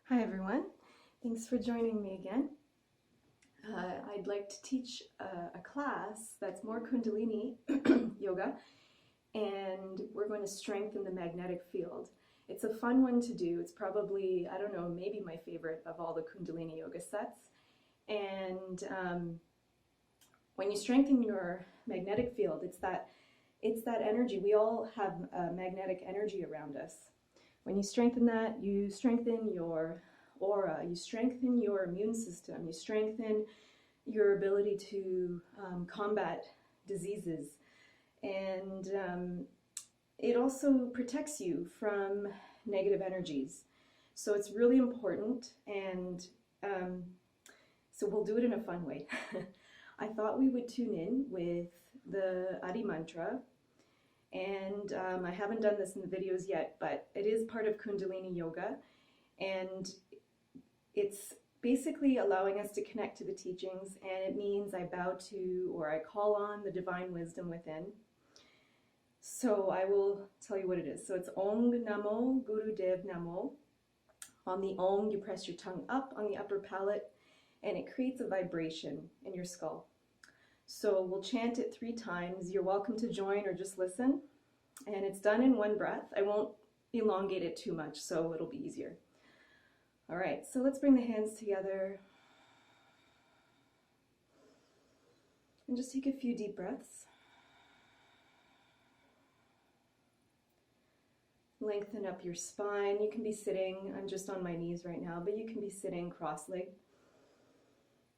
Hi everyone, thanks for joining me again. I'd like to teach a class that's more Kundalini yoga, and we're going to strengthen the magnetic field. It's a fun one to do. It's probably, I don't know, maybe my favorite of all the Kundalini yoga sets. And when you strengthen your magnetic field, it's that energy. We all have magnetic energy around us. When you strengthen that, you strengthen your aura, you strengthen your immune system, you strengthen your ability to combat diseases, and it also protects you from negative energies. So it's really important, and so we'll do it in a fun way. I thought we would tune in with the Adi Mantra. And I haven't done this in the videos yet, but it is part of Kundalini Yoga, and it's basically allowing us to connect to the teachings, and it means I bow to, or I call on the divine wisdom within. So I will tell you what it is. So it's Om Namo Guru Dev Namo. On the Om, you press your tongue up on the upper palate, and it creates a vibration in your skull. So we'll chant it 3 times. You're welcome to join or just listen. And it's done in one breath. I won't elongate it too much, so it'll be easier. All right, so let's bring the hands together. And just take a few deep breaths. Lengthen up your spine. You can be sitting. I'm just on my knees right now, but you can be sitting cross-legged.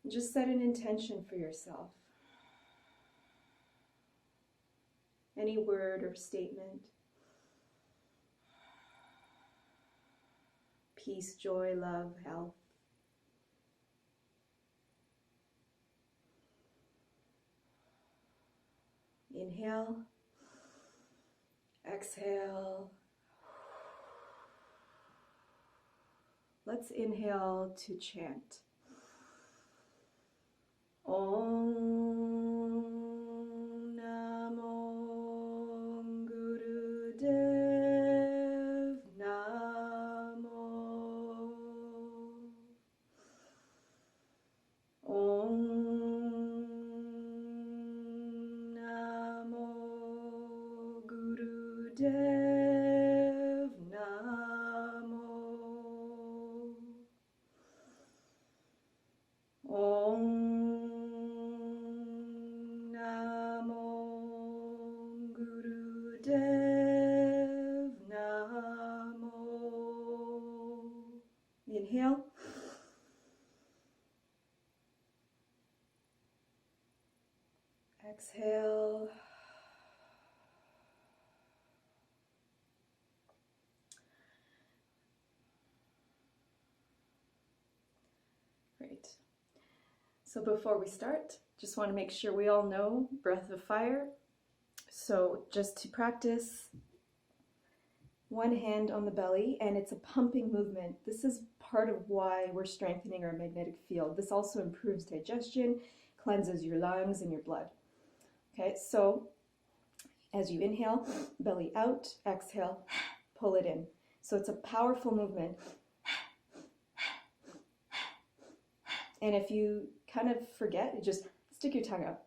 Just set an intention for yourself. Any word or statement. Peace, joy, love, health. Inhale. Exhale. Let's inhale to chant. Om Namo Guru Dev Namo. Om Namo Guru Dev Namo. Om Dev Namo. Inhale. Exhale. Great. So before we start, just want to make sure we all know breath of fire. So just to practice, one hand on the belly, and it's a pumping movement. This is part of why we're strengthening our magnetic field. This also improves digestion, cleanses your lungs and your blood. Okay, so as you inhale, belly out, exhale, pull it in. So it's a powerful movement. And if you kind of forget, you just stick your tongue out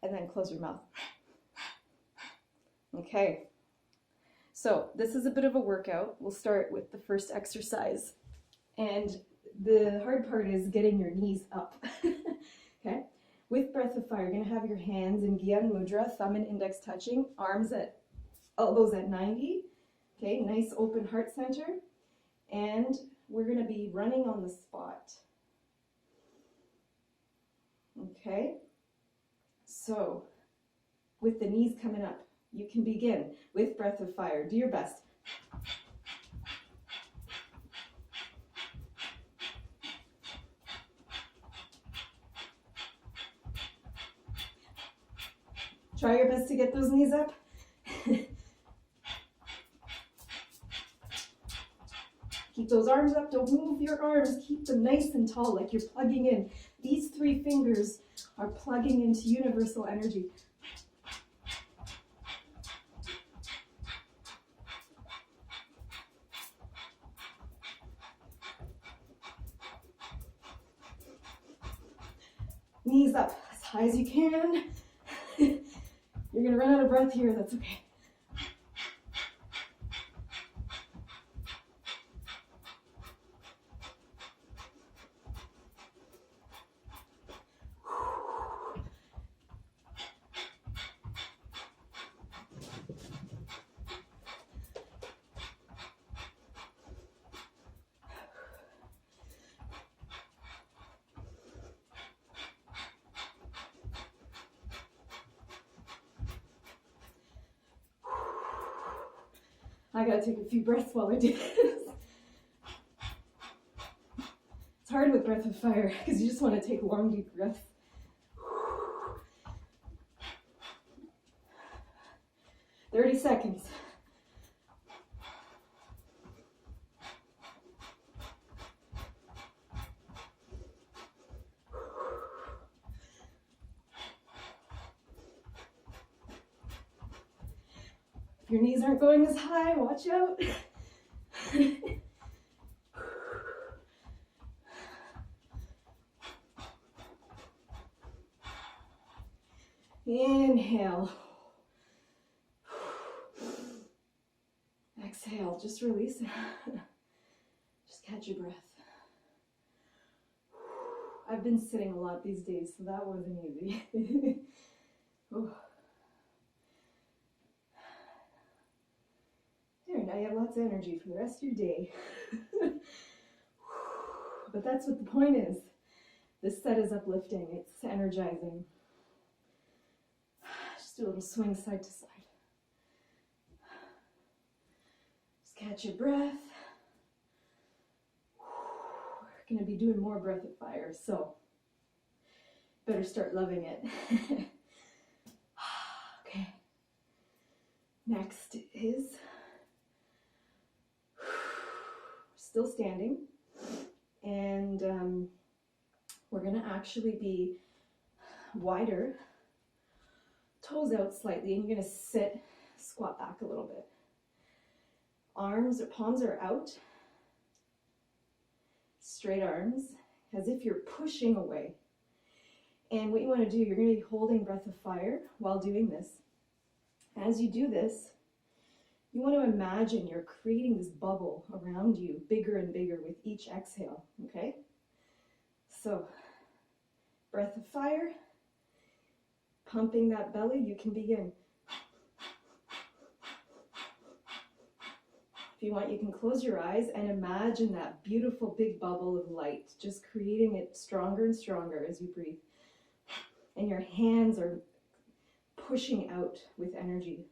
and then close your mouth. Okay, so this is a bit of a workout. We'll start with the first exercise. And the hard part is getting your knees up. Okay, with breath of fire, you're going to have your hands in Gyan Mudra, thumb and index touching, arms at elbows at 90. Okay, nice open heart center. And we're going to be running on the spot. Okay, so with the knees coming up, you can begin with breath of fire. Do your best. Try your best to get those knees up. Keep those arms up. Don't move your arms. Keep them nice and tall, like you're plugging in. These 3 fingers are plugging into universal energy. Knees up as high as you can. You're gonna run out of breath here, that's okay. I gotta take a few breaths while I do this. It's hard with breath of fire because you just want to take long, deep breaths. 30 seconds. If your knees aren't going as high, watch out. Inhale. Exhale, just release it. Just catch your breath. I've been sitting a lot these days, so that wasn't easy. There, now you have lots of energy for the rest of your day. But that's what the point is. This set is uplifting, it's energizing. Just do a little swing side to side. Just catch your breath. We're going to be doing more breath of fire, so better start loving it. Okay. Next is still standing, and we're going to actually be wider, toes out slightly, and you're going to sit, squat back a little bit. Arms or palms are out, straight arms, as if you're pushing away. And what you want to do, you're going to be holding breath of fire while doing this. As you do this, you want to imagine you're creating this bubble around you, bigger and bigger with each exhale, okay? So, breath of fire, pumping that belly, you can begin. If you want, you can close your eyes and imagine that beautiful big bubble of light, just creating it stronger and stronger as you breathe. And your hands are pushing out with energy.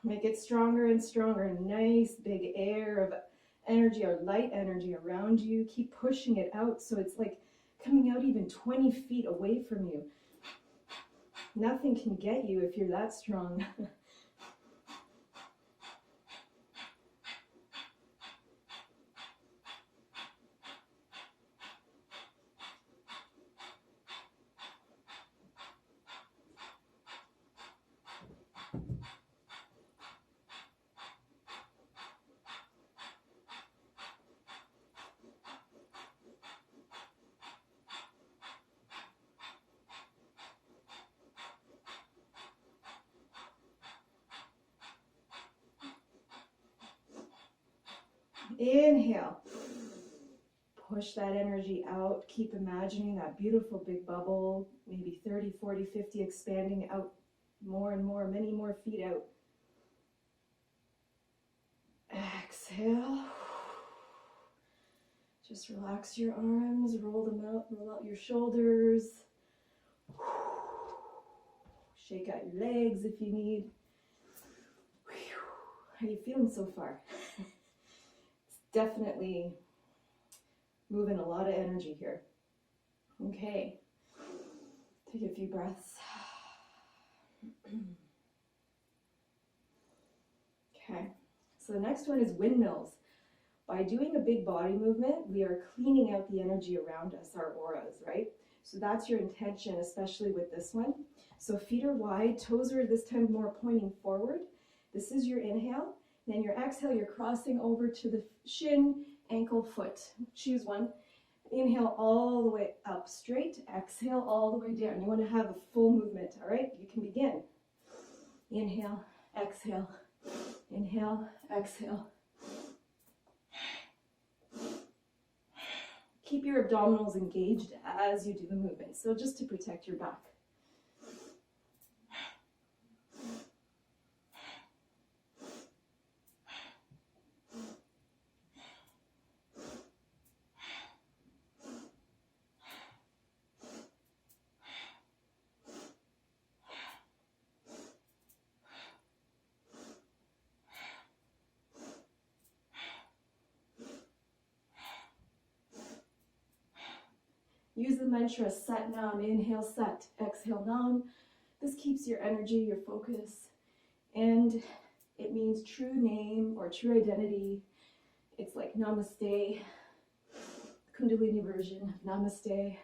Make it stronger and stronger. Nice big air of energy or light energy around you. Keep pushing it out so it's like coming out even 20 feet away from you. Nothing can get you if you're that strong. Inhale. Push that energy out. Keep imagining that beautiful big bubble, maybe 30, 40, 50, expanding out more and more, many more feet out. Exhale. Just relax your arms, roll them out, roll out your shoulders. Shake out your legs if you need. How are you feeling so far? It's definitely moving a lot of energy here. Okay, take a few breaths. Okay, so the next one is windmills. By doing a big body movement, we are cleaning out the energy around us, our auras, right? So that's your intention, especially with this one. So feet are wide, toes are this time more pointing forward. This is your inhale. Then your exhale, you're crossing over to the shin, ankle, foot. Choose one. Inhale all the way up straight. Exhale all the way down. You want to have a full movement, all right? You can begin. Inhale, exhale. Inhale, exhale. Keep your abdominals engaged as you do the movement. So just to protect your back. Use the mantra Sat Nam. Inhale Sat, exhale Nam. This keeps your energy, your focus, and it means true name or true identity. It's like Namaste, Kundalini version of Namaste.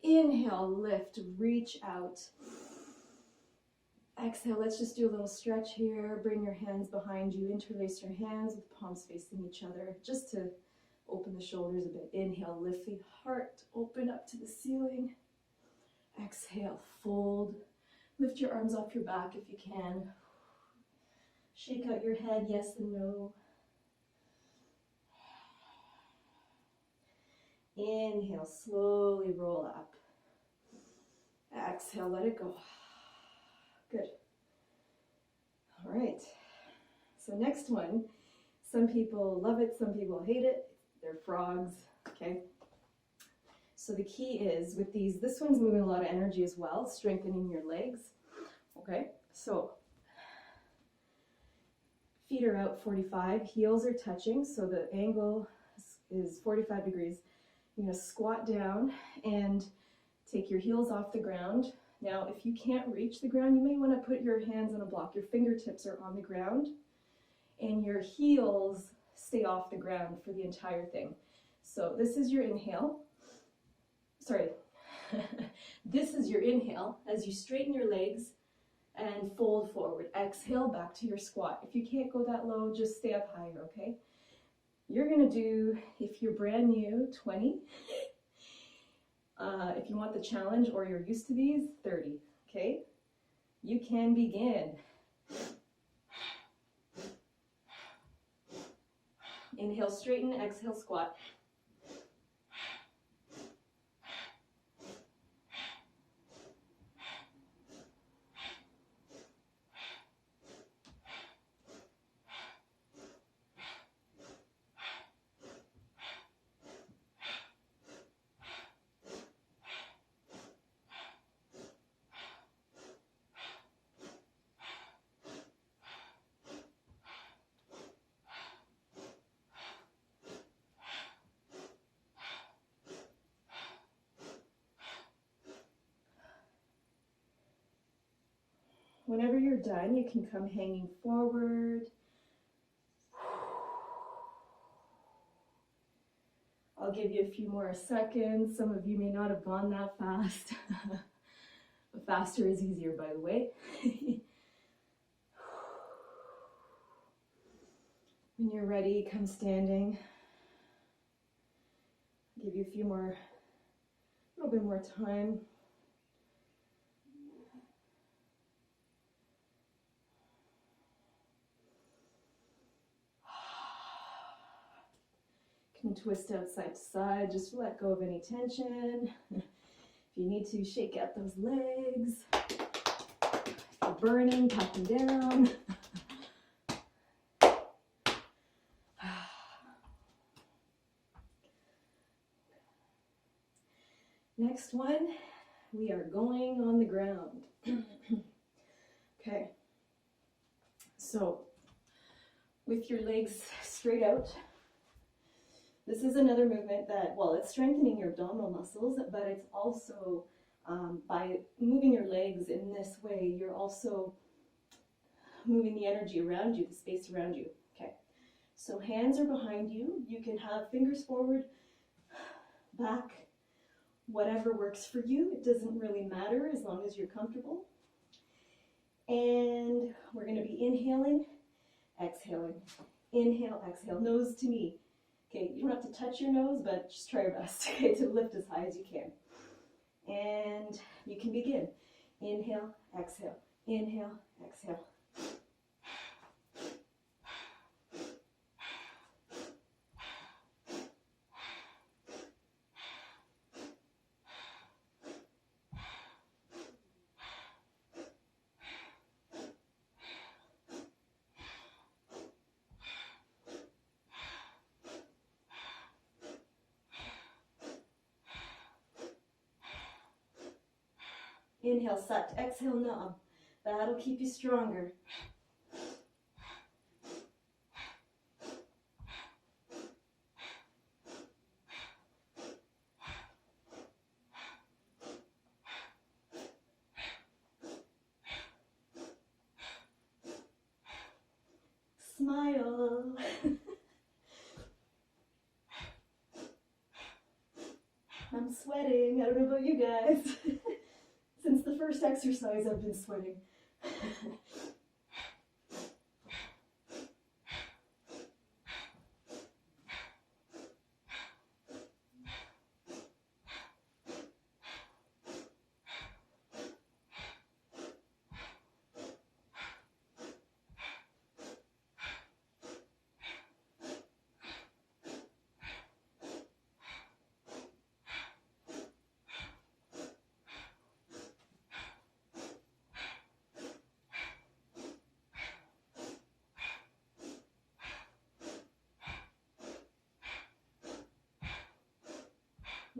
Inhale, lift, reach out. Exhale, let's just do a little stretch here. Bring your hands behind you. Interlace your hands with palms facing each other, just to open the shoulders a bit. Inhale, lift the heart, open up to the ceiling. Exhale, fold. Lift your arms off your back if you can. Shake out your head, yes and no. Inhale, slowly roll up. Exhale, let it go. Good. All right. So next one, some people love it, some people hate it. They're frogs, okay? So the key is with these, this one's moving a lot of energy as well, strengthening your legs, okay? So feet are out 45, heels are touching, so the angle is 45 degrees. You're gonna squat down and take your heels off the ground. Now, if you can't reach the ground, you may want to put your hands on a block. Your fingertips are on the ground and your heels stay off the ground for the entire thing. So this is your inhale. Sorry. This is your inhale as you straighten your legs and fold forward. Exhale, back to your squat. If you can't go that low, just stay up higher, okay? You're going to do, if you're brand new, 20. If you want the challenge or you're used to these, 30, okay? You can begin. Inhale, straighten, exhale, squat. Whenever you're done, you can come hanging forward. I'll give you a few more seconds. Some of you may not have gone that fast. But faster is easier, by the way. When you're ready, come standing. Give you a little bit more time. Can twist out side to side, just let go of any tension. If you need to, shake out those legs. If you're burning, pat them down. Next one, we are going on the ground. Okay, so with your legs straight out, this is another movement that, well, it's strengthening your abdominal muscles, but it's also, by moving your legs in this way, you're also moving the energy around you, the space around you. Okay, so hands are behind you. You can have fingers forward, back, whatever works for you. It doesn't really matter as long as you're comfortable. And we're going to be inhaling, exhaling. Inhale, exhale, nose to knee. Okay, you don't have to touch your nose, but just try your best, okay, to lift as high as you can. And you can begin. Inhale, exhale, inhale, exhale. Inhale, suck. Exhale, knob. That'll keep you stronger. Smile. I'm sweating. I don't know about you guys. Since the first exercise, I've been sweating.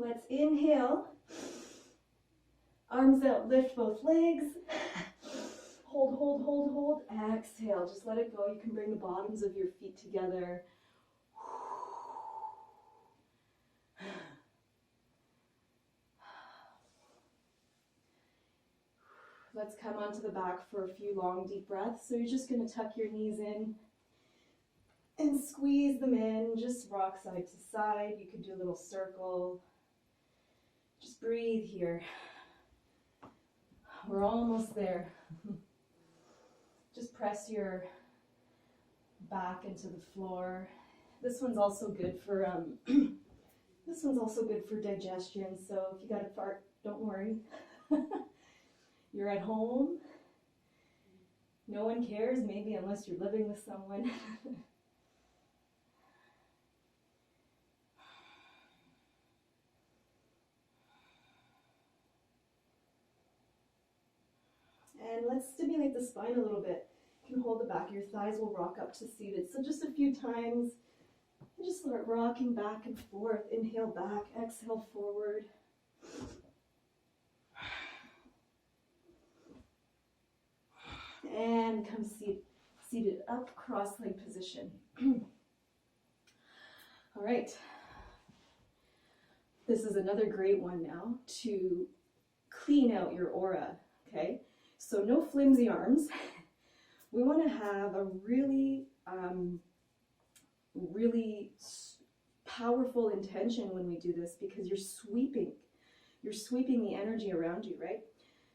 Let's inhale, arms out, lift both legs, hold, hold, hold, hold, exhale, just let it go. You can bring the bottoms of your feet together. Let's come onto the back for a few long, deep breaths. So you're just going to tuck your knees in and squeeze them in, just rock side to side. You could do a little circle. Just breathe here. We're almost there. Just press your back into the floor. This one's also good for digestion. So if you got a fart, don't worry. You're at home. No one cares, maybe unless you're living with someone. And let's stimulate the spine a little bit. You can hold the back, your thighs will rock up to seated. So just a few times, you just start rocking back and forth. Inhale back, exhale forward. And come seated up, cross-leg position. All right. This is another great one now to clean out your aura, okay? So no flimsy arms. We want to have a really powerful intention when we do this because you're sweeping the energy around you, right?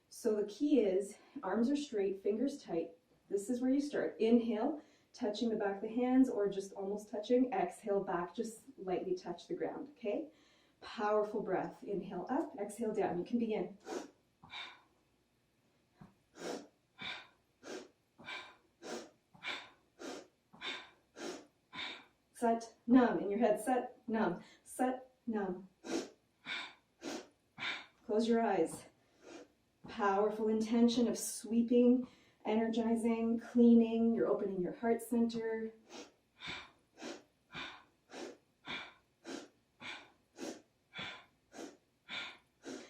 So the key is arms are straight, fingers tight. This is where you start. Inhale, touching the back of the hands or just almost touching. Exhale back, just lightly touch the ground, okay? Powerful breath. Inhale up, exhale down. You can begin. Sat, nam. In your head, sat, nam. Sat, nam. Close your eyes. Powerful intention of sweeping, energizing, cleaning. You're opening your heart center.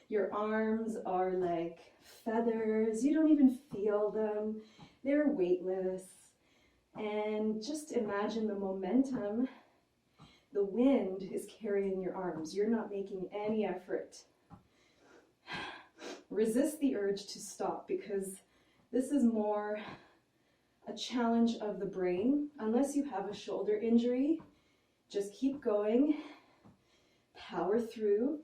Your arms are like feathers. You don't even feel them. They're weightless. And just imagine the momentum. The wind is carrying your arms. You're not making any effort. Resist the urge to stop because this is more a challenge of the brain. Unless you have a shoulder injury, just keep going. Power through.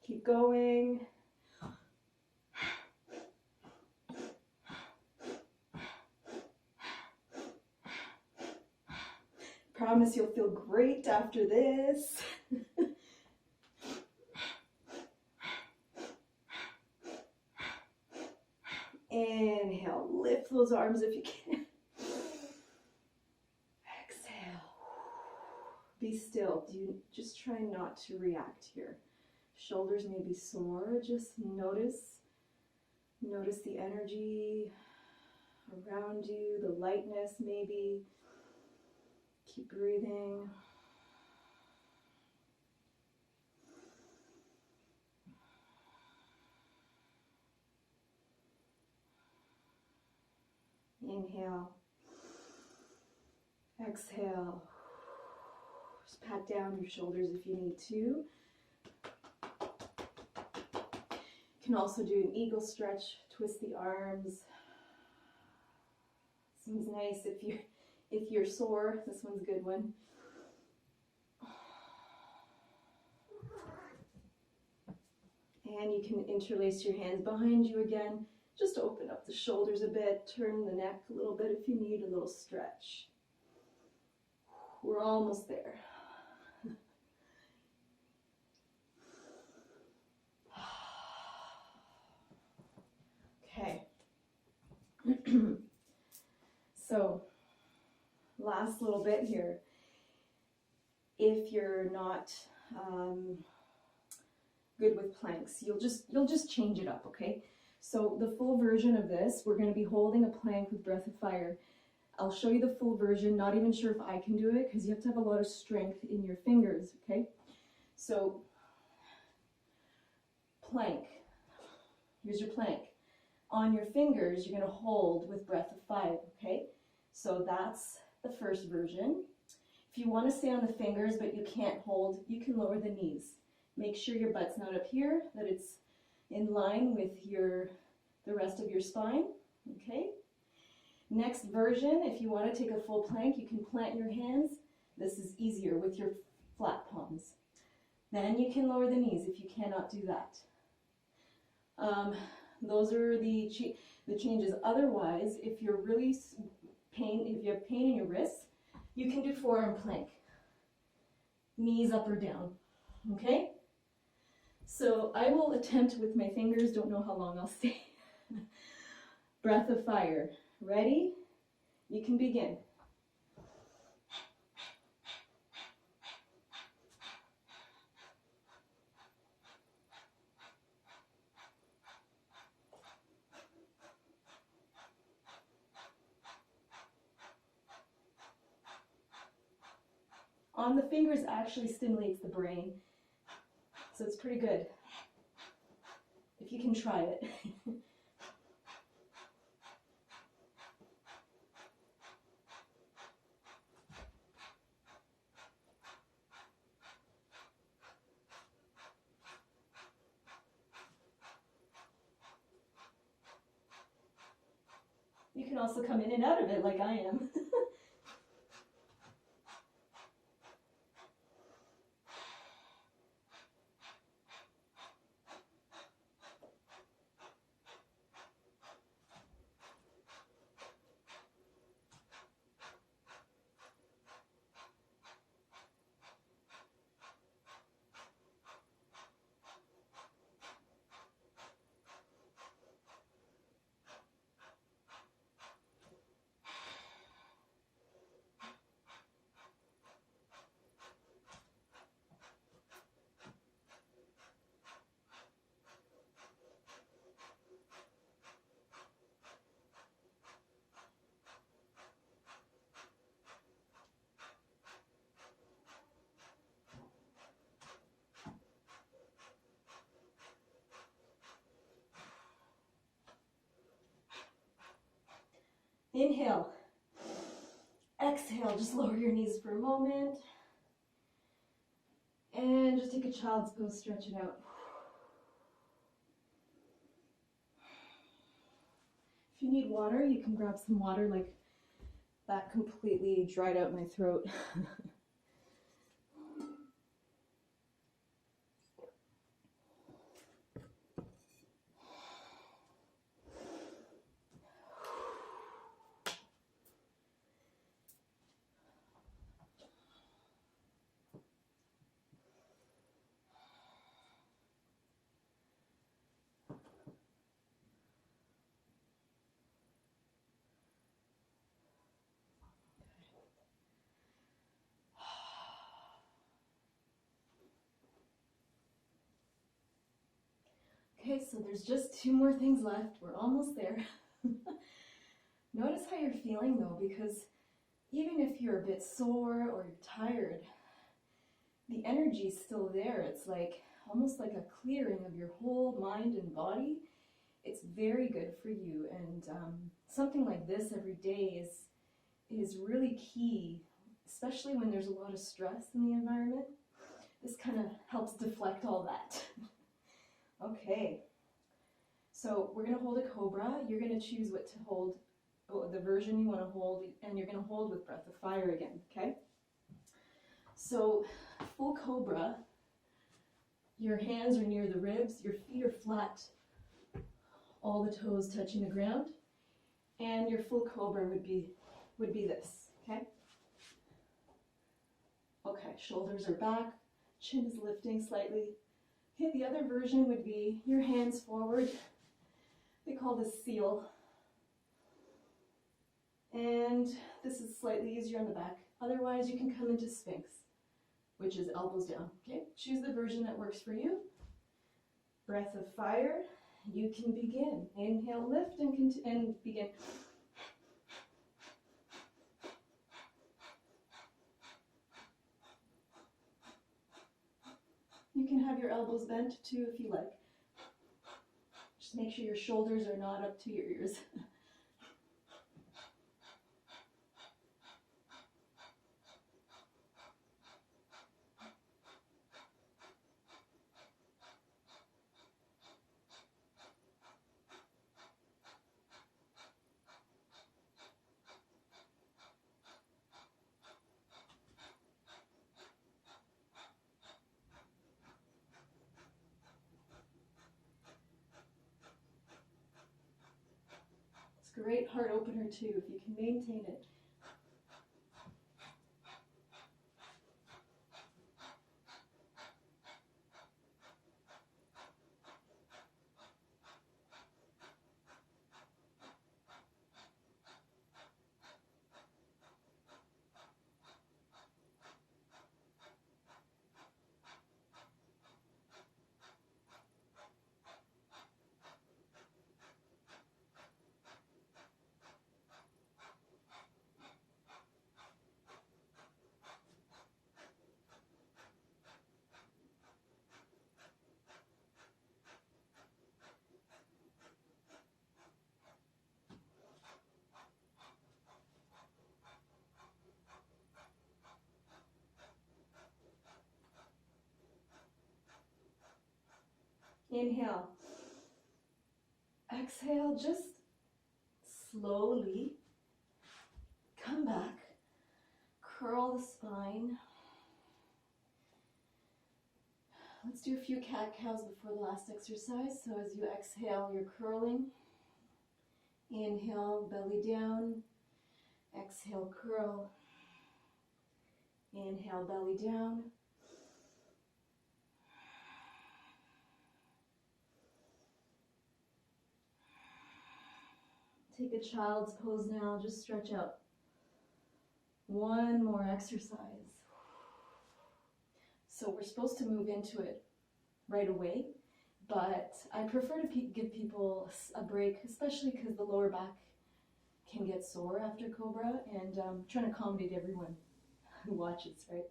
Keep going. Promise you'll feel great after this. Inhale, lift those arms if you can. Exhale. Be still. Just try not to react here. Shoulders may be sore. Just notice the energy around you, the lightness maybe. Keep breathing. Inhale. Exhale. Just pat down your shoulders if you need to. You can also do an eagle stretch, twist the arms. This one's nice if you're sore. This one's a good one. And you can interlace your hands behind you again. Just open up the shoulders a bit, turn the neck a little bit if you need a little stretch. We're almost there. Okay. So, last little bit here. If you're not good with planks, you'll just change it up, okay? So the full version of this, we're going to be holding a plank with breath of fire. I'll show you the full version. Not even sure if I can do it because you have to have a lot of strength in your fingers, okay? So plank. Here's your plank. On your fingers, you're going to hold with breath of fire, okay? So that's the first version. If you want to stay on the fingers but you can't hold, you can lower the knees. Make sure your butt's not up here, that it's in line with the rest of your spine, okay? Next version, if you want to take a full plank, you can plant your hands. This is easier with your flat palms. Then you can lower the knees if you cannot do that. Those are the changes. Otherwise, if you're really if you have pain in your wrists, you can do forearm plank. Knees up or down, okay? So I will attempt with my fingers, don't know how long I'll stay. Breath of fire. Ready? You can begin. on the fingers actually stimulates the brain. So it's pretty good, if you can try it. You can also come in and out of it like I am. Inhale. Exhale, just lower your knees for a moment. And just take a child's pose, stretch it out. If you need water, you can grab some water. Like that completely dried out my throat. Okay, so there's just 2 more things left. We're almost there. Notice how you're feeling though, because even if you're a bit sore or you're tired, the energy's still there. It's like almost like a clearing of your whole mind and body. It's very good for you, and something like this every day is really key, especially when there's a lot of stress in the environment. This kind of helps deflect all that. Okay, so we're going to hold a Cobra. You're going to choose what to hold, the version you want to hold, and you're going to hold with breath of fire again, okay? So full Cobra, your hands are near the ribs, your feet are flat, all the toes touching the ground, and your full Cobra would be this, okay? Okay, shoulders are back, chin is lifting slightly. Okay, the other version would be your hands forward. They call this seal. And this is slightly easier on the back. Otherwise, you can come into Sphinx, which is elbows down. Okay, choose the version that works for you. Breath of fire. You can begin. Inhale, lift, and begin. You can have your elbows bent too if you like. Just make sure your shoulders are not up to your ears. Great heart opener too, if you can maintain it. Inhale. Exhale, just slowly come back. Curl the spine. Let's do a few cat-cows before the last exercise. So as you exhale, you're curling. Inhale, belly down. Exhale, curl. Inhale, belly down. Take a child's pose now, just stretch out. One more exercise. So we're supposed to move into it right away, but I prefer to give people a break, especially because the lower back can get sore after Cobra, and I'm trying to accommodate everyone who watches, right?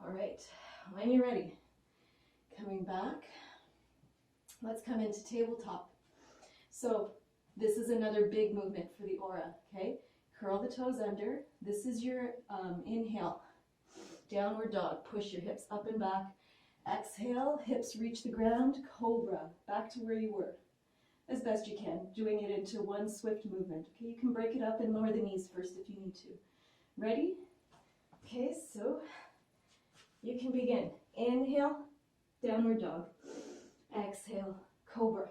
All right, when you're ready, coming back, let's come into tabletop. So this is another big movement for the aura, okay? Curl the toes under. This is your inhale. Downward dog. Push your hips up and back. Exhale, hips reach the ground. Cobra. Back to where you were as best you can, doing it into one swift movement. Okay, you can break it up and lower the knees first if you need to. Ready? Okay, so you can begin. Inhale, downward dog. Exhale, cobra.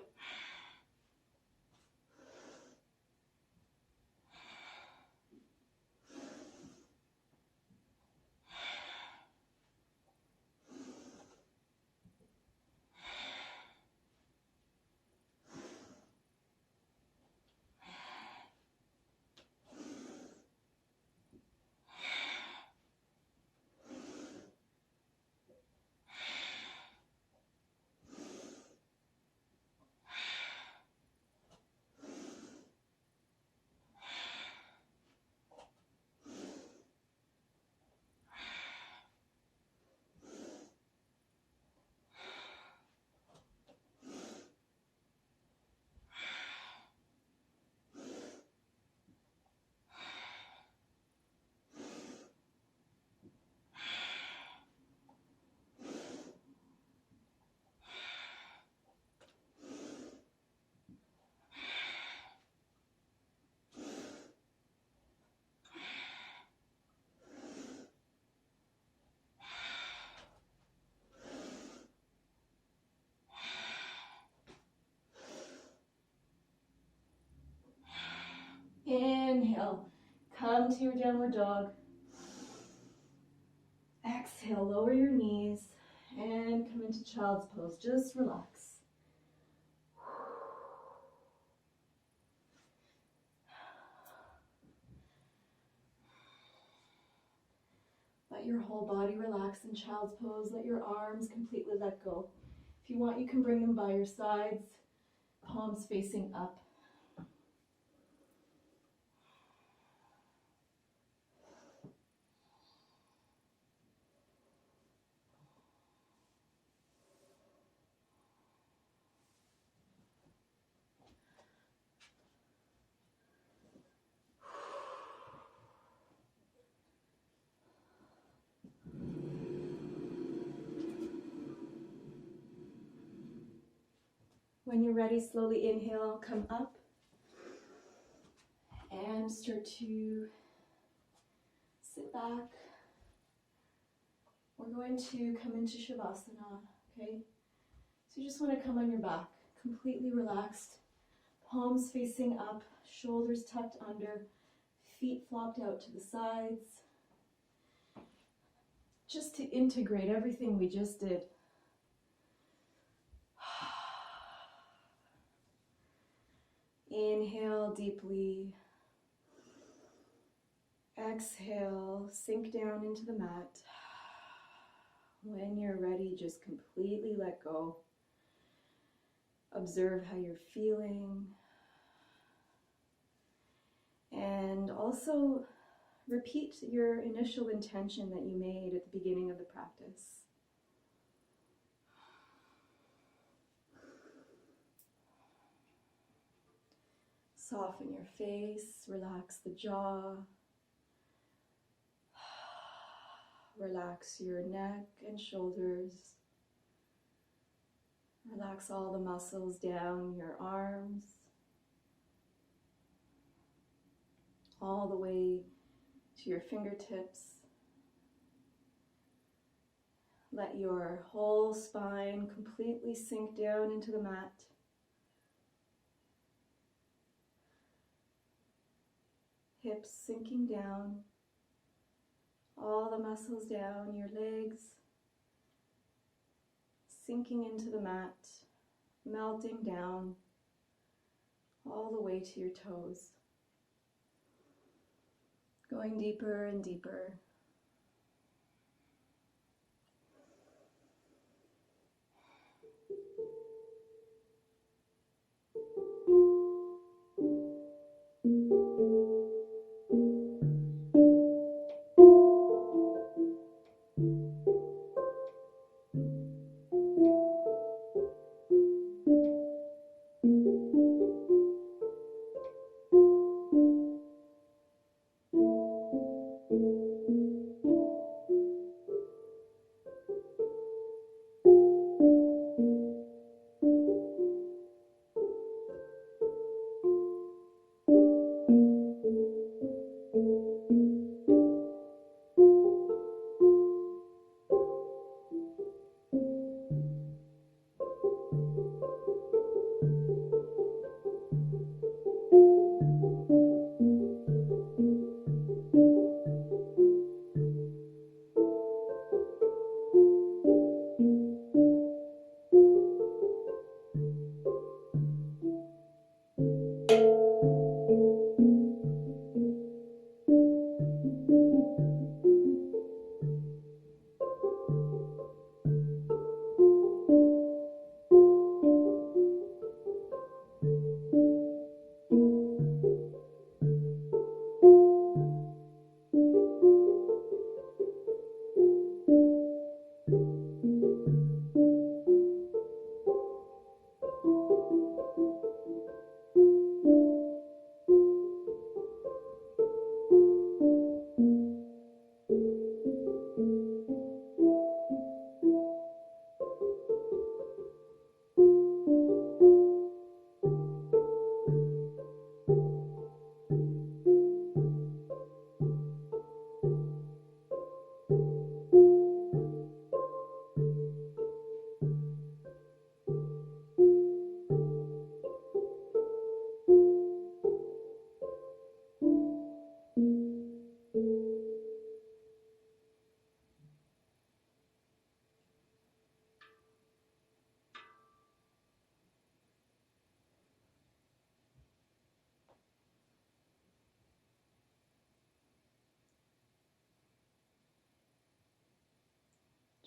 Inhale, come to your downward dog. Exhale, lower your knees and come into child's pose. Just relax. Let your whole body relax in child's pose. Let your arms completely let go. If you want, you can bring them by your sides, palms facing up. When you're ready, slowly inhale, come up, and start to sit back. We're going to come into Shavasana, okay? So you just want to come on your back, completely relaxed, palms facing up, shoulders tucked under, feet flopped out to the sides, just to integrate everything we just did. Inhale deeply. Exhale, sink down into the mat. When you're ready, just completely let go. Observe how you're feeling. And also repeat your initial intention that you made at the beginning of the practice. Soften your face, relax the jaw. Relax your neck and shoulders. Relax all the muscles down your arms, all the way to your fingertips. Let your whole spine completely sink down into the mat. Hips sinking down, all the muscles down, your legs sinking into the mat, melting down all the way to your toes, going deeper and deeper.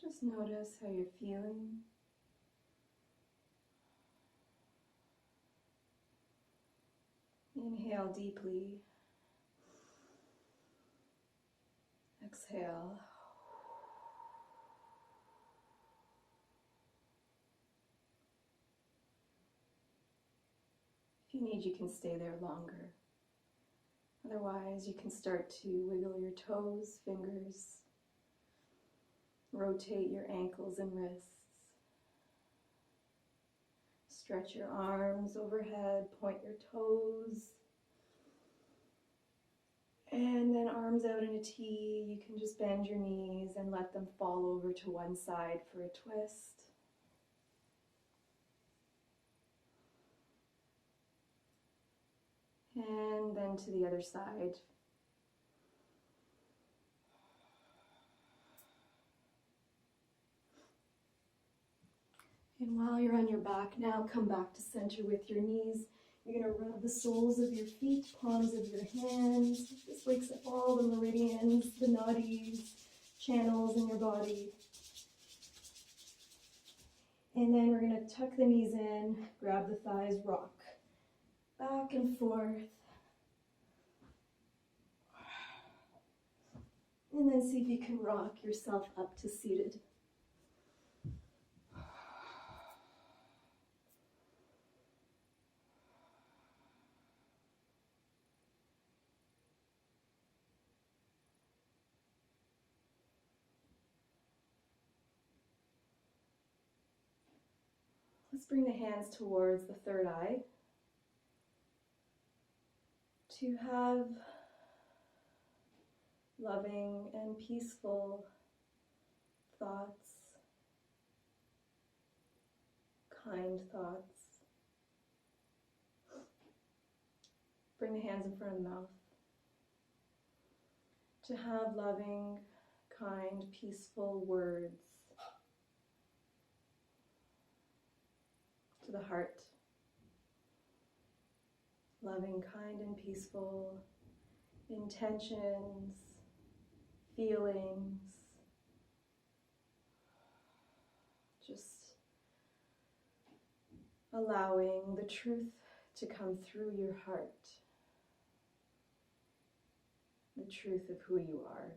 Just notice how you're feeling. Inhale deeply. Exhale. If you need, you can stay there longer. Otherwise, you can start to wiggle your toes, fingers, rotate your ankles and wrists. Stretch your arms overhead, point your toes. And then arms out in a T. You can just bend your knees and let them fall over to one side for a twist. And then to the other side. And while you're on your back now, come back to center with your knees. You're going to rub the soles of your feet, palms of your hands. This wakes up all the meridians, the nadis, channels in your body. And then we're going to tuck the knees in, grab the thighs, rock. Back and forth. And then see if you can rock yourself up to seated. Let's bring the hands towards the third eye to have loving and peaceful thoughts, kind thoughts. Bring the hands in front of the mouth. To have loving, kind, peaceful words to the heart. Loving, kind, and peaceful intentions, feelings. Just allowing the truth to come through your heart. The truth of who you are.